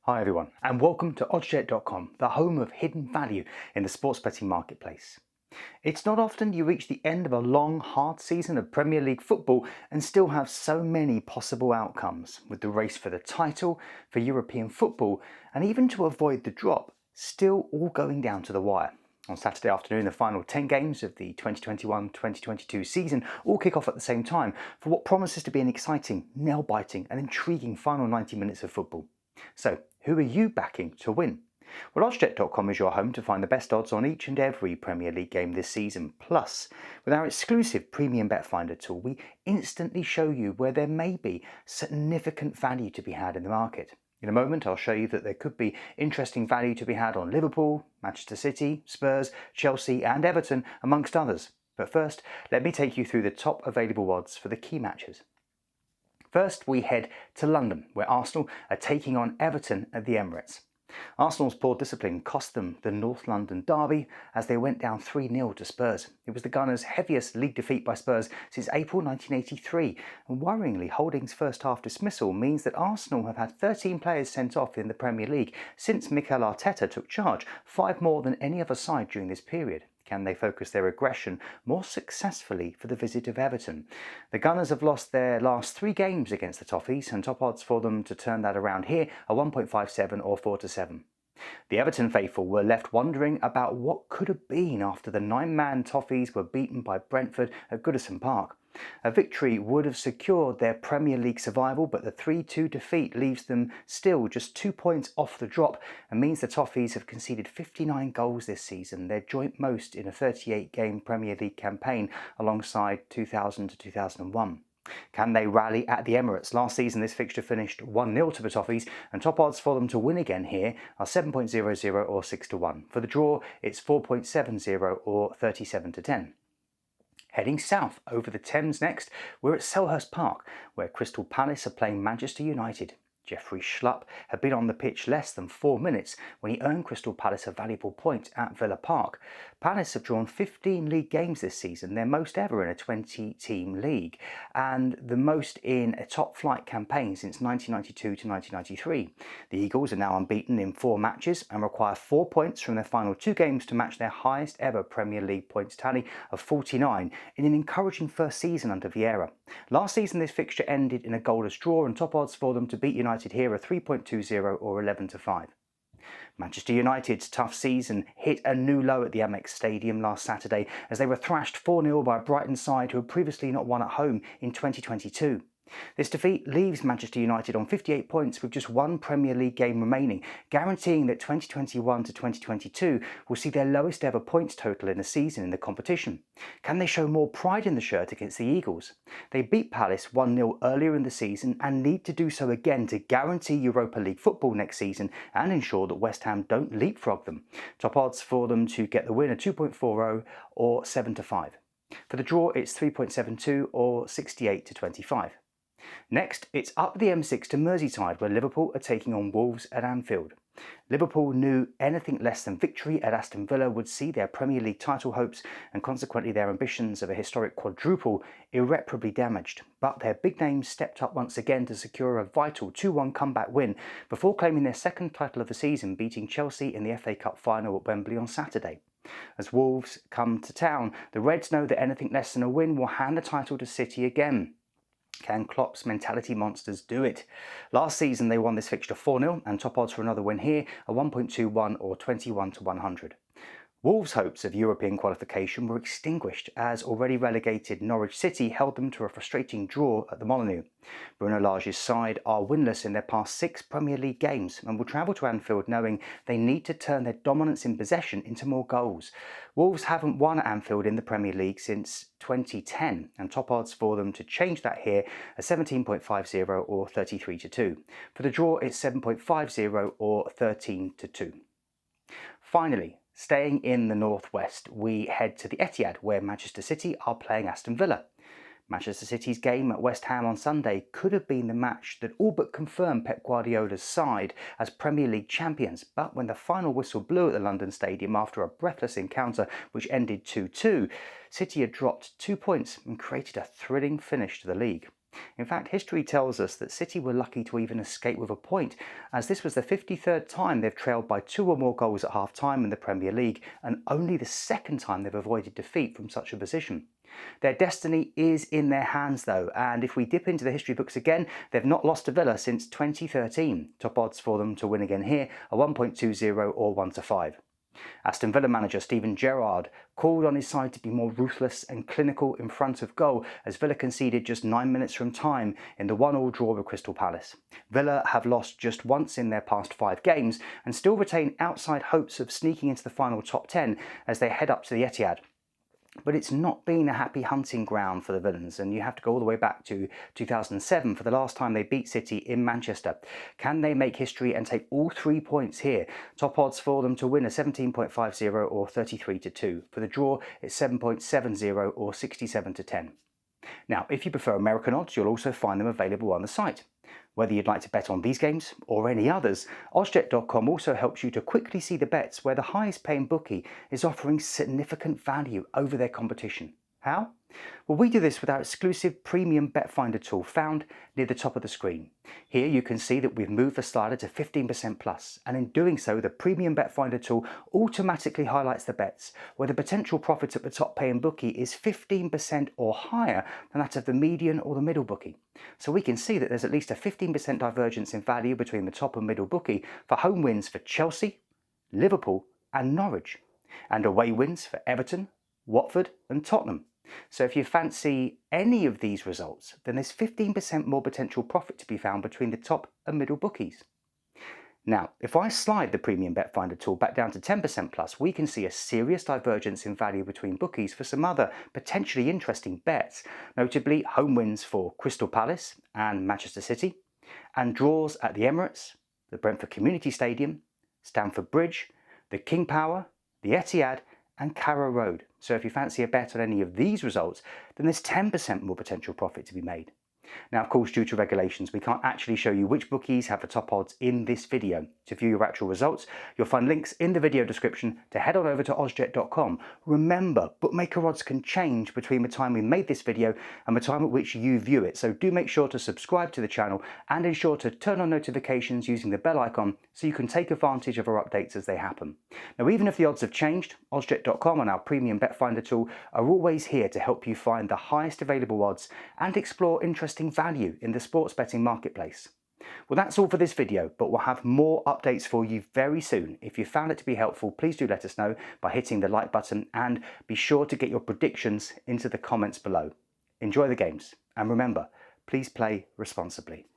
Hi everyone, and welcome to Matchday.com, the home of hidden value in the sports betting marketplace. It's not often you reach the end of a long, hard season of Premier League football and still have so many possible outcomes, with the race for the title, for European football, and even to avoid the drop, still all going down to the wire. On Saturday afternoon, the final 10 games of the 2021-2022 season all kick off at the same time for what promises to be an exciting, nail-biting and intriguing final 90 minutes of football. So, who are you backing to win? Well, Oddscheck.com is your home to find the best odds on each and every Premier League game this season. Plus, with our exclusive premium bet finder tool, we instantly show you where there may be significant value to be had in the market. In a moment, I'll show you that there could be interesting value to be had on Liverpool, Manchester City, Spurs, Chelsea and Everton, amongst others. But first, let me take you through the top available odds for the key matches. First, we head to London, where Arsenal are taking on Everton at the Emirates. Arsenal's poor discipline cost them the North London derby as they went down 3-0 to Spurs. It was the Gunners' heaviest league defeat by Spurs since April 1983, and worryingly, Holding's first half dismissal means that Arsenal have had 13 players sent off in the Premier League since Mikel Arteta took charge, 5 more than any other side during this period. Can they focus their aggression more successfully for the visit of Everton? The Gunners have lost their last 3 games against the Toffees, and top odds for them to turn that around here are 1.57 or 4-7. The Everton faithful were left wondering about what could have been after the 9-man Toffees were beaten by Brentford at Goodison Park. A victory would have secured their Premier League survival, but the 3-2 defeat leaves them still just 2 points off the drop and means the Toffees have conceded 59 goals this season, their joint most in a 38-game Premier League campaign alongside 2000 to 2001. Can they rally at the Emirates? Last season this fixture finished 1-0 to the Toffees, and top odds for them to win again here are 7.00 or 6-1. For the draw it's 4.70 or 37-10. Heading south over the Thames next, we're at Selhurst Park, where Crystal Palace are playing Manchester United. Jeffrey Schlupp had been on the pitch less than 4 minutes when he earned Crystal Palace a valuable point at Villa Park. Palace have drawn 15 league games this season, their most ever in a 20-team league, and the most in a top-flight campaign since 1992 to 1993. The Eagles are now unbeaten in 4 matches and require 4 points from their final 2 games to match their highest ever Premier League points tally of 49 in an encouraging first season under Vieira. Last season this fixture ended in a goalless draw, and top odds for them to beat United here are 3.20 or 11-5. Manchester United's tough season hit a new low at the Amex Stadium last Saturday as they were thrashed 4-0 by a Brighton side who had previously not won at home in 2022. This defeat leaves Manchester United on 58 points with just 1 Premier League game remaining, guaranteeing that 2021 to 2022 will see their lowest ever points total in a season in the competition. Can they show more pride in the shirt against the Eagles? They beat Palace 1-0 earlier in the season and need to do so again to guarantee Europa League football next season and ensure that West Ham don't leapfrog them. Top odds for them to get the win are 2.40 or 7-5. For the draw it's 3.72 or 68-25. Next, it's up the M6 to Merseyside, where Liverpool are taking on Wolves at Anfield. Liverpool knew anything less than victory at Aston Villa would see their Premier League title hopes and consequently their ambitions of a historic quadruple irreparably damaged. But their big names stepped up once again to secure a vital 2-1 comeback win before claiming their second title of the season, beating Chelsea in the FA Cup final at Wembley on Saturday. As Wolves come to town, the Reds know that anything less than a win will hand the title to City again. Can Klopp's mentality monsters do it? Last season they won this fixture 4-0, and top odds for another win here are 1.21 or 21-100. Wolves' hopes of European qualification were extinguished as already relegated Norwich City held them to a frustrating draw at the Molineux. Bruno Lage's side are winless in their past 6 Premier League games and will travel to Anfield knowing they need to turn their dominance in possession into more goals. Wolves haven't won at Anfield in the Premier League since 2010, and top odds for them to change that here are 17.50 or 33-2. For the draw it's 7.50 or 13-2. Finally, staying in the northwest, we head to the Etihad, where Manchester City are playing Aston Villa. Manchester City's game at West Ham on Sunday could have been the match that all but confirmed Pep Guardiola's side as Premier League champions, but when the final whistle blew at the London Stadium after a breathless encounter which ended 2-2, City had dropped 2 points and created a thrilling finish to the league. In fact, history tells us that City were lucky to even escape with a point, as this was the 53rd time they've trailed by 2 or more goals at half-time in the Premier League, and only the second time they've avoided defeat from such a position. Their destiny is in their hands though, and if we dip into the history books again, they've not lost to Villa since 2013. Top odds for them to win again here are 1.20 or 1-5. Aston Villa manager Steven Gerrard called on his side to be more ruthless and clinical in front of goal as Villa conceded just 9 minutes from time in the 1-1 draw with Crystal Palace. Villa have lost just once in their past 5 games and still retain outside hopes of sneaking into the final top 10 as they head up to the Etihad. But it's not been a happy hunting ground for the Villains, and you have to go all the way back to 2007 for the last time they beat City in Manchester. Can they make history and take all 3 points here? Top odds for them to win are 17.50 or 33-2. For the draw, it's 7.70 or 67-10. Now, if you prefer American odds, you'll also find them available on the site. Whether you'd like to bet on these games or any others, Oddsjet.com also helps you to quickly see the bets where the highest paying bookie is offering significant value over their competition. How? Well, we do this with our exclusive premium bet finder tool found near the top of the screen. Here you can see that we've moved the slider to 15% plus, and in doing so the premium bet finder tool automatically highlights the bets where the potential profit at the top paying bookie is 15% or higher than that of the median or the middle bookie. So we can see that there's at least a 15% divergence in value between the top and middle bookie for home wins for Chelsea, Liverpool and Norwich, and away wins for Everton, Watford and Tottenham. So if you fancy any of these results, then there's 15% more potential profit to be found between the top and middle bookies. Now, if I slide the premium bet finder tool back down to 10% plus, we can see a serious divergence in value between bookies for some other potentially interesting bets, notably home wins for Crystal Palace and Manchester City, and draws at the Emirates, the Brentford Community Stadium, Stamford Bridge, the King Power, the Etihad and Carrow Road. So if you fancy a bet on any of these results, then there's 10% more potential profit to be made. Now, of course, due to regulations, we can't actually show you which bookies have the top odds in this video. To view your actual results, you'll find links in the video description to head on over to Oddsjet.com. Remember, bookmaker odds can change between the time we made this video and the time at which you view it, so do make sure to subscribe to the channel and ensure to turn on notifications using the bell icon so you can take advantage of our updates as they happen. Now, even if the odds have changed, Oddsjet.com and our premium bet finder tool are always here to help you find the highest available odds and explore interesting value in the sports betting marketplace. Well, that's all for this video, but we'll have more updates for you very soon. If you found it to be helpful, please do let us know by hitting the like button and be sure to get your predictions into the comments below. Enjoy the games and remember, please play responsibly.